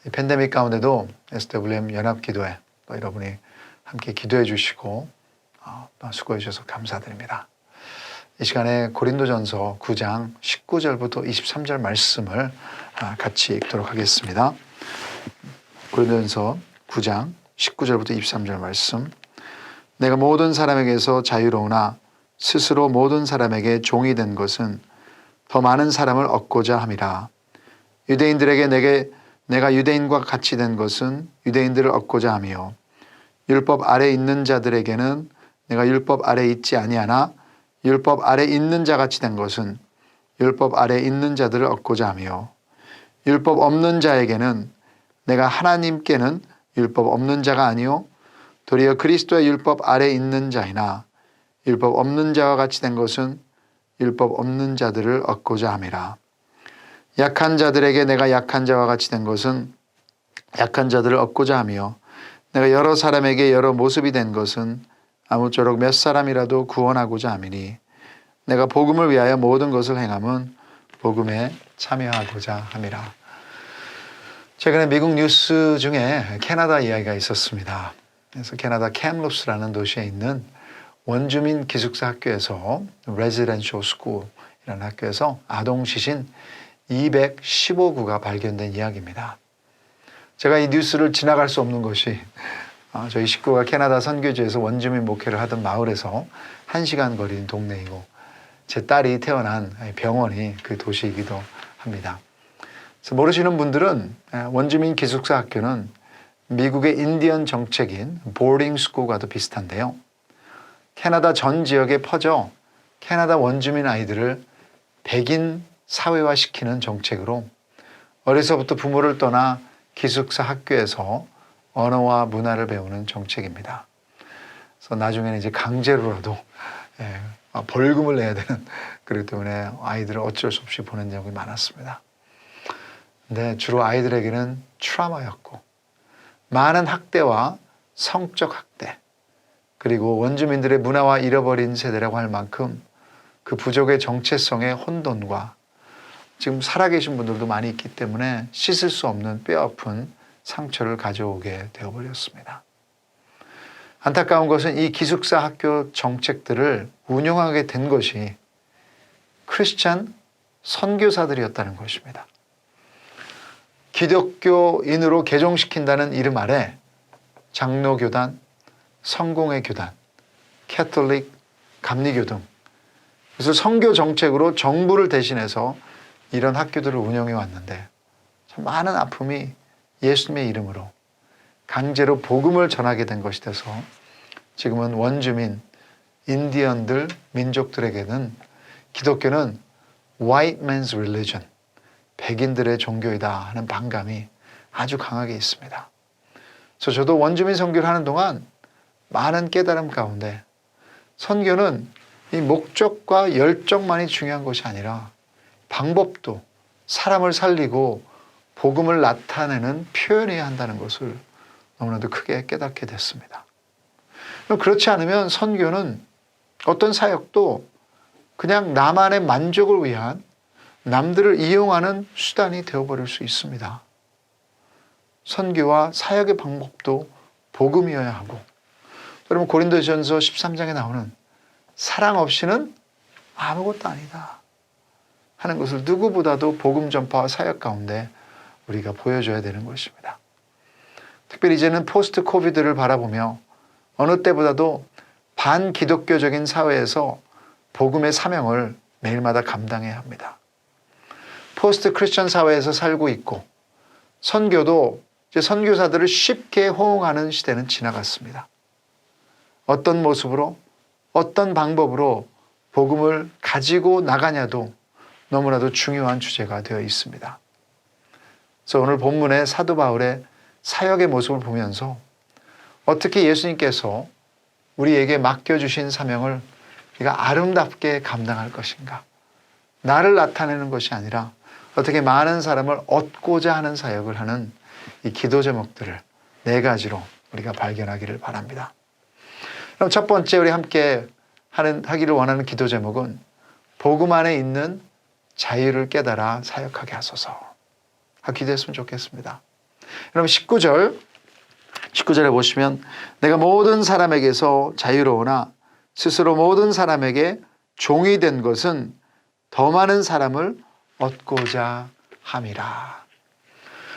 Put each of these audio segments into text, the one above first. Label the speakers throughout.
Speaker 1: 이 팬데믹 가운데도 SWM 연합기도회 또 여러분이 함께 기도해 주시고 수고해 주셔서 감사드립니다. 이 시간에 고린도전서 9장 19절부터 23절 말씀을 같이 읽도록 하겠습니다. 고린도전서 9장 19절부터 23절 말씀. 내가 모든 사람에게서 자유로우나 스스로 모든 사람에게 종이 된 것은 더 많은 사람을 얻고자 함이라. 유대인들에게 내가 유대인과 같이 된 것은 유대인들을 얻고자 함이요 율법 아래 있는 자들에게는 내가 율법 아래 있지 아니하나 율법 아래 있는 자 같이 된 것은 율법 아래 있는 자들을 얻고자 함이요 율법 없는 자에게는 내가 하나님께는 율법 없는 자가 아니요 도리어 그리스도의 율법 아래 있는 자이나 율법 없는 자와 같이 된 것은 율법 없는 자들을 얻고자 함이라. 약한 자들에게 내가 약한 자와 같이 된 것은 약한 자들을 얻고자 하며 내가 여러 사람에게 여러 모습이 된 것은 아무쪼록 몇 사람이라도 구원하고자 함이니 내가 복음을 위하여 모든 것을 행함은 복음에 참여하고자 함이라. 최근에 미국 뉴스 중에 캐나다 이야기가 있었습니다. 그래서 캐나다 캄루스라는 도시에 있는 원주민 기숙사 학교에서 Residential School이라는 학교에서 아동 시신 215구가 발견된 이야기입니다. 제가 이 뉴스를 지나갈 수 없는 것이 저희 식구가 캐나다 선교지에서 원주민 목회를 하던 마을에서 1시간 거리인 동네이고 제 딸이 태어난 병원이 그 도시이기도 합니다. 그래서 모르시는 분들은 원주민 기숙사 학교는 미국의 인디언 정책인 보딩 스쿨과도 비슷한데요. 캐나다 전 지역에 퍼져 캐나다 원주민 아이들을 백인 사회화시키는 정책으로 어려서부터 부모를 떠나 기숙사 학교에서 언어와 문화를 배우는 정책입니다. 그래서 나중에는 이제 강제로라도 벌금을 내야 되는 그렇기 때문에 아이들을 어쩔 수 없이 보낸 적이 많았습니다. 근데 주로 아이들에게는 트라우마였고 많은 학대와 성적 학대 그리고 원주민들의 문화와 잃어버린 세대라고 할 만큼 그 부족의 정체성의 혼돈과 지금 살아계신 분들도 많이 있기 때문에 씻을 수 없는 뼈아픈 상처를 가져오게 되어버렸습니다. 안타까운 것은 이 기숙사 학교 정책들을 운영하게 된 것이 크리스찬 선교사들이었다는 것입니다. 기독교인으로 개종시킨다는 이름 아래 장로교단, 성공회 교단, 캐톨릭, 감리교 등 그래서 선교 정책으로 정부를 대신해서 이런 학교들을 운영해 왔는데 참 많은 아픔이 예수님의 이름으로 강제로 복음을 전하게 된 것이 돼서 지금은 원주민, 인디언들, 민족들에게는 기독교는 white man's religion, 백인들의 종교이다 하는 반감이 아주 강하게 있습니다. 그래서 저도 원주민 선교를 하는 동안 많은 깨달음 가운데 선교는 이 목적과 열정만이 중요한 것이 아니라 방법도 사람을 살리고 복음을 나타내는 표현해야 한다는 것을 너무나도 크게 깨닫게 됐습니다. 그렇지 않으면 선교는 어떤 사역도 그냥 나만의 만족을 위한 남들을 이용하는 수단이 되어버릴 수 있습니다. 선교와 사역의 방법도 복음이어야 하고 여러분 고린도전서 13장에 나오는 사랑 없이는 아무것도 아니다 하는 것을 누구보다도 복음 전파와 사역 가운데 우리가 보여줘야 되는 것입니다. 특별히 이제는 포스트 코비드를 바라보며 어느 때보다도 반기독교적인 사회에서 복음의 사명을 매일마다 감당해야 합니다. 포스트 크리스천 사회에서 살고 있고 선교도 이제 선교사들을 쉽게 호응하는 시대는 지나갔습니다. 어떤 모습으로 어떤 방법으로 복음을 가지고 나가냐도 너무나도 중요한 주제가 되어 있습니다. 그래서 오늘 본문의 사도 바울의 사역의 모습을 보면서 어떻게 예수님께서 우리에게 맡겨주신 사명을 우리가 아름답게 감당할 것인가. 나를 나타내는 것이 아니라 어떻게 많은 사람을 얻고자 하는 사역을 하는 이 기도 제목들을 4가지로 우리가 발견하기를 바랍니다. 그럼 첫 번째 우리 함께 하기를 원하는 기도 제목은 복음 안에 있는 자유를 깨달아 사역하게 하소서. 기도했으면 좋겠습니다. 그럼 19절에 보시면 내가 모든 사람에게서 자유로우나 스스로 모든 사람에게 종이 된 것은 더 많은 사람을 얻고자 함이라.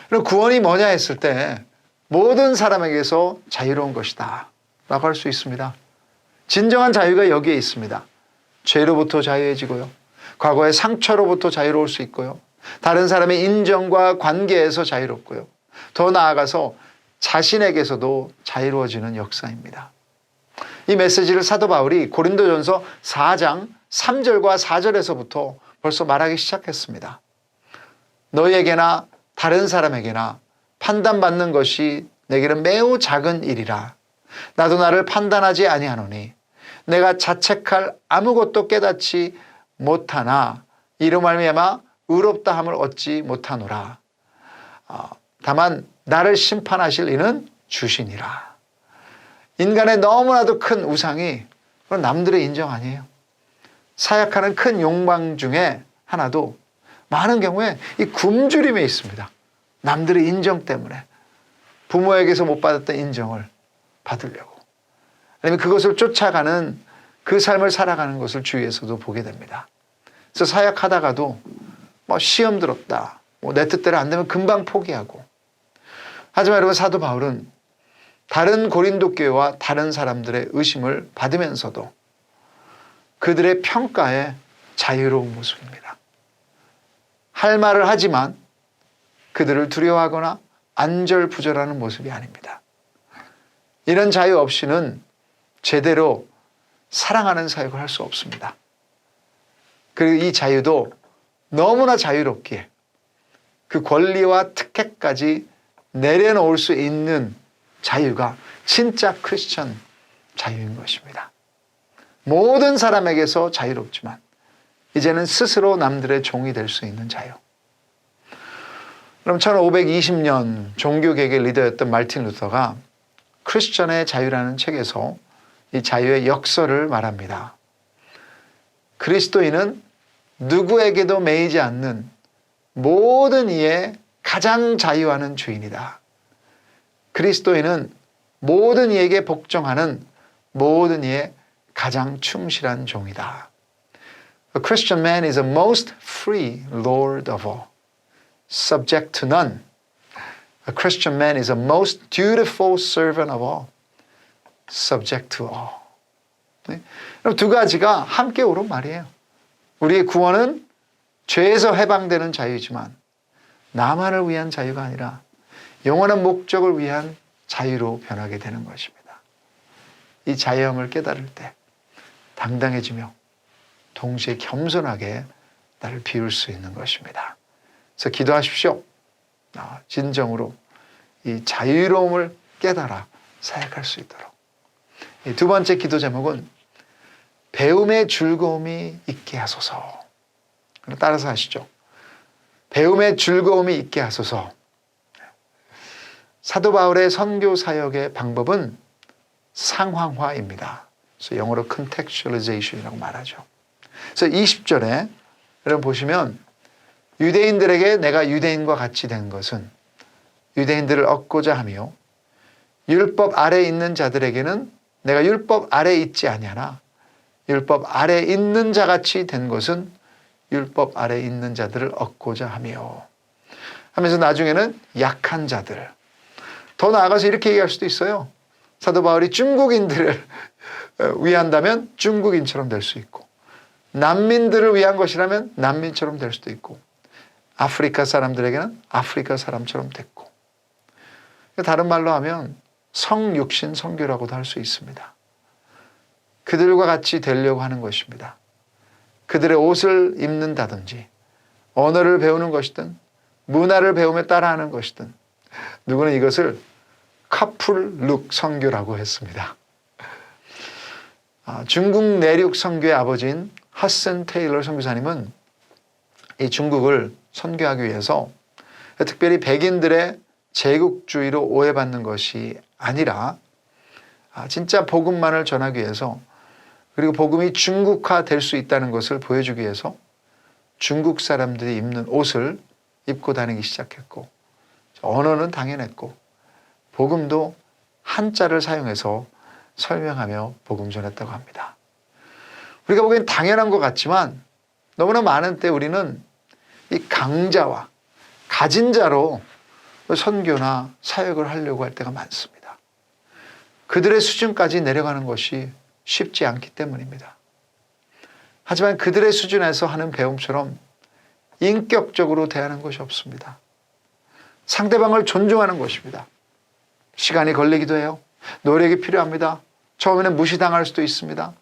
Speaker 1: 그럼 구원이 뭐냐 했을 때 모든 사람에게서 자유로운 것이다 라고 할 수 있습니다. 진정한 자유가 여기에 있습니다. 죄로부터 자유해지고요. 과거의 상처로부터 자유로울 수 있고요. 다른 사람의 인정과 관계에서 자유롭고요. 더 나아가서 자신에게서도 자유로워지는 역사입니다. 이 메시지를 사도 바울이 고린도전서 4장 3절과 4절에서부터 벌써 말하기 시작했습니다. 너희에게나 다른 사람에게나 판단받는 것이 내게는 매우 작은 일이라. 나도 나를 판단하지 아니하노니 내가 자책할 아무것도 깨닫지 못하나 이로 말미암아 의롭다함을 얻지 못하노라. 다만 나를 심판하실 이는 주시니라. 인간의 너무나도 큰 우상이 남들의 인정 아니에요. 사약하는 큰 욕망 중에 하나도 많은 경우에 이 굶주림에 있습니다. 남들의 인정 때문에 부모에게서 못 받았던 인정을 받으려고, 아니면 그것을 쫓아가는 그 삶을 살아가는 것을 주위에서도 보게 됩니다. 그래서 사역하다가도 시험 들었다, 내 뜻대로 안 되면 금방 포기하고. 하지만 여러분, 사도 바울은 다른 고린도 교회와 다른 사람들의 의심을 받으면서도 그들의 평가에 자유로운 모습입니다. 할 말을 하지만 그들을 두려워하거나 안절부절하는 모습이 아닙니다. 이런 자유 없이는 제대로 사랑하는 사역을 할 수 없습니다. 그리고 이 자유도 너무나 자유롭기에 그 권리와 특혜까지 내려놓을 수 있는 자유가 진짜 크리스천 자유인 것입니다. 모든 사람에게서 자유롭지만 이제는 스스로 남들의 종이 될 수 있는 자유. 그럼 1520년 종교개혁의 리더였던 마르틴 루터가 크리스천의 자유라는 책에서 이 자유의 역설을 말합니다. 그리스도인은 누구에게도 매이지 않는 모든 이의 가장 자유하는 주인이다. 그리스도인은 모든 이에게 복종하는 모든 이의 가장 충실한 종이다. A Christian man is the most free Lord of all, subject to none. A Christian man is the most dutiful servant of all, subject to all. 네? 그럼 두 가지가 함께 오른 말이에요. 우리의 구원은 죄에서 해방되는 자유이지만 나만을 위한 자유가 아니라 영원한 목적을 위한 자유로 변하게 되는 것입니다. 이 자유함을 깨달을 때 당당해지며 동시에 겸손하게 나를 비울 수 있는 것입니다. 그래서 기도하십시오. 진정으로 이 자유로움을 깨달아 사역할 수 있도록. 두 번째 기도 제목은 배움의 즐거움이 있게 하소서. 따라서 하시죠. 배움의 즐거움이 있게 하소서. 사도 바울의 선교 사역의 방법은 상황화입니다. 그래서 영어로 contextualization이라고 말하죠. 그래서 20절에 여러분 보시면 유대인들에게 내가 유대인과 같이 된 것은 유대인들을 얻고자 하며 율법 아래 있는 자들에게는 내가 율법 아래 있지 아니하나 율법 아래 있는 자같이 된 것은 율법 아래 있는 자들을 얻고자 하며 하면서 나중에는 약한 자들, 더 나아가서 이렇게 얘기할 수도 있어요. 사도 바울이 중국인들을 위한다면 중국인처럼 될 수 있고 난민들을 위한 것이라면 난민처럼 될 수도 있고 아프리카 사람들에게는 아프리카 사람처럼 됐고, 다른 말로 하면 성육신 선교라고도 할 수 있습니다. 그들과 같이 되려고 하는 것입니다. 그들의 옷을 입는다든지 언어를 배우는 것이든 문화를 배우며 따라하는 것이든 누구는 이것을 카풀룩 선교라고 했습니다. 중국 내륙 선교의 아버지인 하슨 테일러 선교사님은 이 중국을 선교하기 위해서 특별히 백인들의 제국주의로 오해받는 것이 아니라 진짜 복음만을 전하기 위해서, 그리고 복음이 중국화 될 수 있다는 것을 보여주기 위해서 중국 사람들이 입는 옷을 입고 다니기 시작했고 언어는 당연했고 복음도 한자를 사용해서 설명하며 복음 전했다고 합니다. 우리가 보기엔 당연한 것 같지만 너무나 많은 때 우리는 이 강자와 가진 자로 선교나 사역을 하려고 할 때가 많습니다. 그들의 수준까지 내려가는 것이 쉽지 않기 때문입니다. 하지만 그들의 수준에서 하는 배움처럼 인격적으로 대하는 것이 없습니다. 상대방을 존중하는 것입니다. 시간이 걸리기도 해요. 노력이 필요합니다. 처음에는 무시당할 수도 있습니다.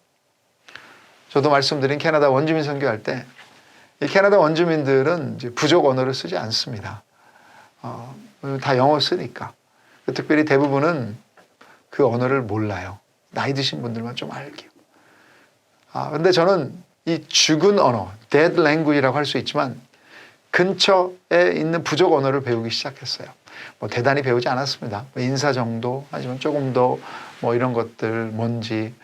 Speaker 1: 저도 말씀드린 캐나다 원주민 선교할 때 이 캐나다 원주민들은 이제 부족 언어를 쓰지 않습니다. 다 영어 쓰니까. 특별히 대부분은 그 언어를 몰라요. 나이 드신 분들만 좀 알게요. 근데 저는 이 죽은 언어, dead language라고 할 수 있지만 근처에 있는 부족 언어를 배우기 시작했어요. 뭐 대단히 배우지 않았습니다. 인사 정도, 하지만 조금 더 뭐 이런 것들, 뭔지,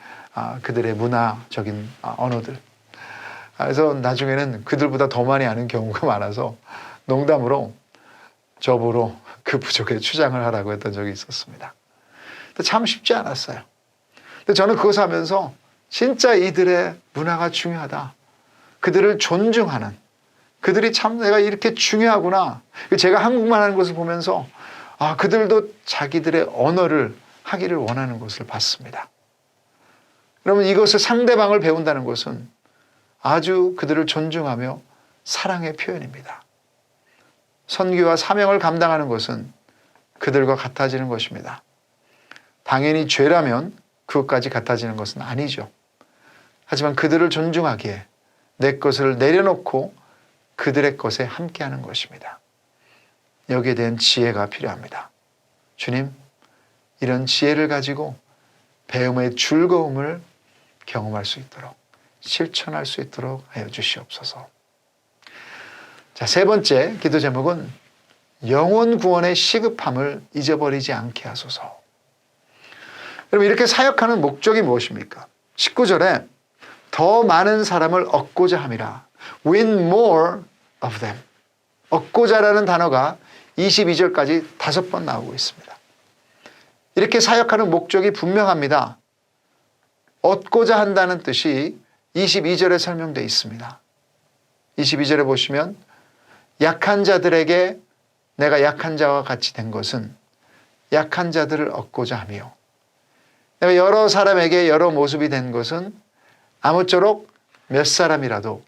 Speaker 1: 그들의 문화적인 언어들. 그래서 나중에는 그들보다 더 많이 아는 경우가 많아서 농담으로 저보러 그 부족에 추장을 하라고 했던 적이 있었습니다. 근데 참 쉽지 않았어요. 근데 저는 그것을 하면서 진짜 이들의 문화가 중요하다. 그들을 존중하는, 그들이 참 내가 이렇게 중요하구나. 제가 한국말 하는 것을 보면서 그들도 자기들의 언어를 하기를 원하는 것을 봤습니다. 그러면 이것을 상대방을 배운다는 것은 아주 그들을 존중하며 사랑의 표현입니다. 선교와 사명을 감당하는 것은 그들과 같아지는 것입니다. 당연히 죄라면 그것까지 같아지는 것은 아니죠. 하지만 그들을 존중하기에 내 것을 내려놓고 그들의 것에 함께하는 것입니다. 여기에 대한 지혜가 필요합니다. 주님, 이런 지혜를 가지고 배움의 즐거움을 경험할 수 있도록, 실천할 수 있도록 하여 주시옵소서. 자, 세 번째 기도 제목은 영혼 구원의 시급함을 잊어버리지 않게 하소서. 여러분, 이렇게 사역하는 목적이 무엇입니까? 19절에 더 많은 사람을 얻고자 함이라. Win more of them. 얻고자라는 단어가 22절까지 5번 나오고 있습니다. 이렇게 사역하는 목적이 분명합니다. 얻고자 한다는 뜻이 22절에 설명되어 있습니다. 22절에 보시면 약한 자들에게 내가 약한 자와 같이 된 것은 약한 자들을 얻고자 하며 내가 여러 사람에게 여러 모습이 된 것은 아무쪼록 몇 사람이라도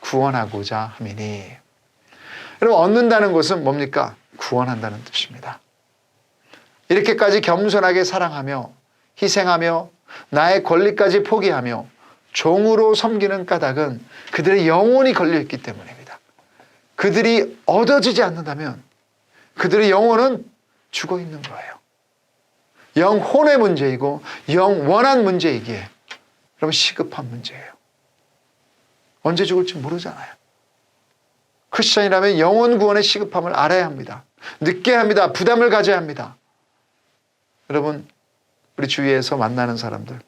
Speaker 1: 구원하고자 함이니. 여러분, 얻는다는 것은 뭡니까? 구원한다는 뜻입니다. 이렇게까지 겸손하게 사랑하며 희생하며 나의 권리까지 포기하며 종으로 섬기는 까닭은 그들의 영혼이 걸려있기 때문입니다. 그들이 얻어지지 않는다면 그들의 영혼은 죽어있는 거예요. 영혼의 문제이고 영원한 문제이기에 여러분 시급한 문제예요. 언제 죽을지 모르잖아요. 크리스천이라면 영혼 구원의 시급함을 알아야 합니다. 늦게 합니다. 부담을 가져야 합니다. 여러분, 우리 주위에서 만나는 사람들,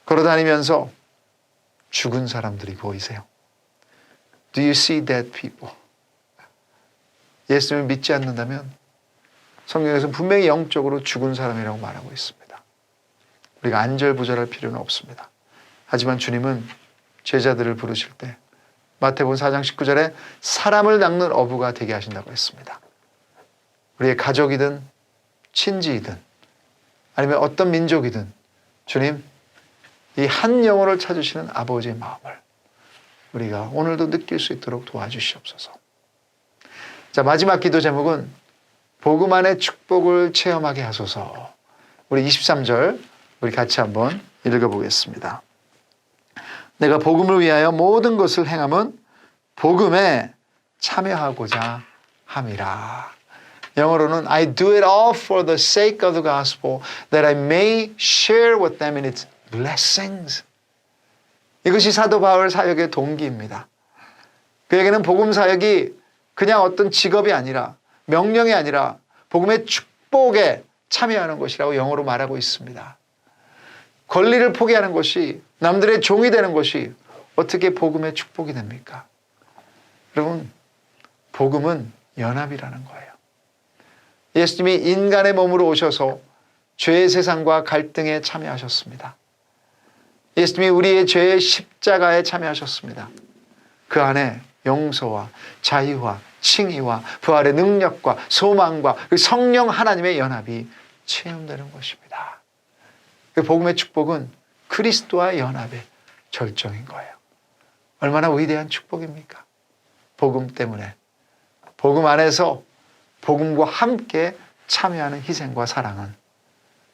Speaker 1: 걸어다니면서 죽은 사람들이 보이세요? Do you see dead people? 예수님을 믿지 않는다면 성경에서 분명히 영적으로 죽은 사람이라고 말하고 있습니다. 우리가 안절부절할 필요는 없습니다. 하지만 주님은 제자들을 부르실 때 마태복음 4장 19절에 사람을 낚는 어부가 되게 하신다고 했습니다. 우리의 가족이든 친지이든 아니면 어떤 민족이든 주님, 이 한 영혼을 찾으시는 아버지의 마음을 우리가 오늘도 느낄 수 있도록 도와주시옵소서. 자, 마지막 기도 제목은 복음 안의 축복을 체험하게 하소서. 우리 23절 우리 같이 한번 읽어보겠습니다. 내가 복음을 위하여 모든 것을 행함은 복음에 참여하고자 함이라. 영어로는 I do it all for the sake of the gospel that I may share with them in its blessings. 이것이 사도 바울 사역의 동기입니다. 그에게는 복음 사역이 그냥 어떤 직업이 아니라 명령이 아니라 복음의 축복에 참여하는 것이라고 영어로 말하고 있습니다. 권리를 포기하는 것이 남들의 종이 되는 것이 어떻게 복음의 축복이 됩니까? 여러분, 복음은 연합이라는 거예요. 예수님이 인간의 몸으로 오셔서 죄의 세상과 갈등에 참여하셨습니다. 예수님이 우리의 죄의 십자가에 참여하셨습니다. 그 안에 용서와 자유와 칭의와 부활의 능력과 소망과 그 성령 하나님의 연합이 체험되는 것입니다. 그 복음의 축복은 그리스도와의 연합의 절정인 거예요. 얼마나 위대한 축복입니까? 복음 때문에, 복음 안에서 복음과 함께 참여하는 희생과 사랑은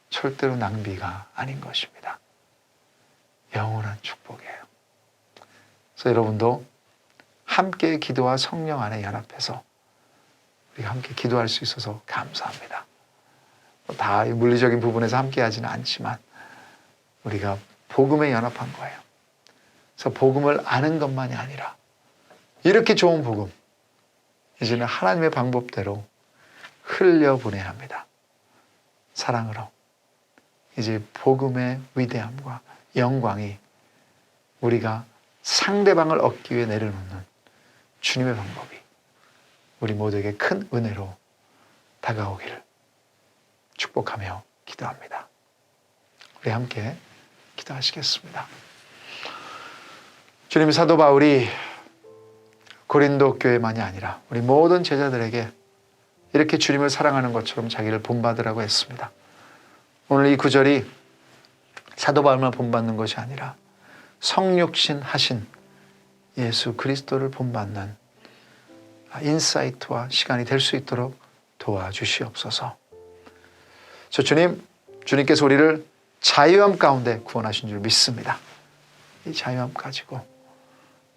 Speaker 1: 절대로 낭비가 아닌 것입니다. 영원한 축복이에요. 그래서 여러분도 함께 기도와 성령 안에 연합해서 우리가 함께 기도할 수 있어서 감사합니다. 다 물리적인 부분에서 함께 하지는 않지만 우리가 복음에 연합한 거예요. 그래서 복음을 아는 것만이 아니라 이렇게 좋은 복음, 이제는 하나님의 방법대로 흘려보내야 합니다. 사랑으로. 이제 복음의 위대함과 영광이 우리가 상대방을 얻기 위해 내려놓는 주님의 방법이 우리 모두에게 큰 은혜로 다가오기를 축복하며 기도합니다. 우리 함께 기도하시겠습니다. 주님, 사도 바울이 고린도 교회만이 아니라 우리 모든 제자들에게 이렇게 주님을 사랑하는 것처럼 자기를 본받으라고 했습니다. 오늘 이 구절이 사도 바울만 본받는 것이 아니라 성육신 하신 예수 그리스도를 본받는 인사이트와 시간이 될 수 있도록 도와주시옵소서. 저 주님께서 우리를 자유함 가운데 구원하신 줄 믿습니다. 이 자유함 가지고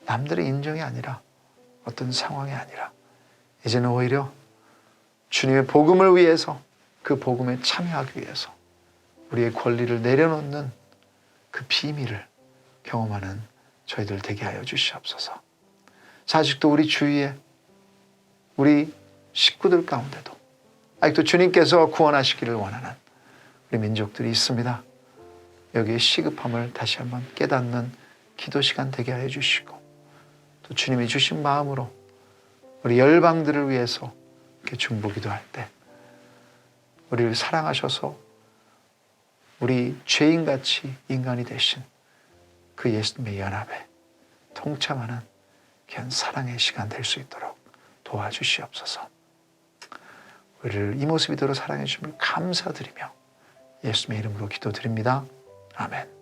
Speaker 1: 남들의 인정이 아니라 어떤 상황이 아니라 이제는 오히려 주님의 복음을 위해서 그 복음에 참여하기 위해서 우리의 권리를 내려놓는 그 비밀을 경험하는 저희들 되게 하여 주시옵소서. 아직도 우리 주위에 우리 식구들 가운데도 아직도 주님께서 구원하시기를 원하는 우리 민족들이 있습니다. 여기에 시급함을 다시 한번 깨닫는 기도 시간 되게 하여 주시고 또 주님이 주신 마음으로 우리 열방들을 위해서 이렇게 중보기도할 때 우리를 사랑하셔서 우리 죄인같이 인간이 되신 그 예수님의 연합에 통참하는 귀한 사랑의 시간 될 수 있도록 도와주시옵소서. 우리를 이 모습 이대로 사랑해 주심을 감사드리며 예수님의 이름으로 기도드립니다. 아멘.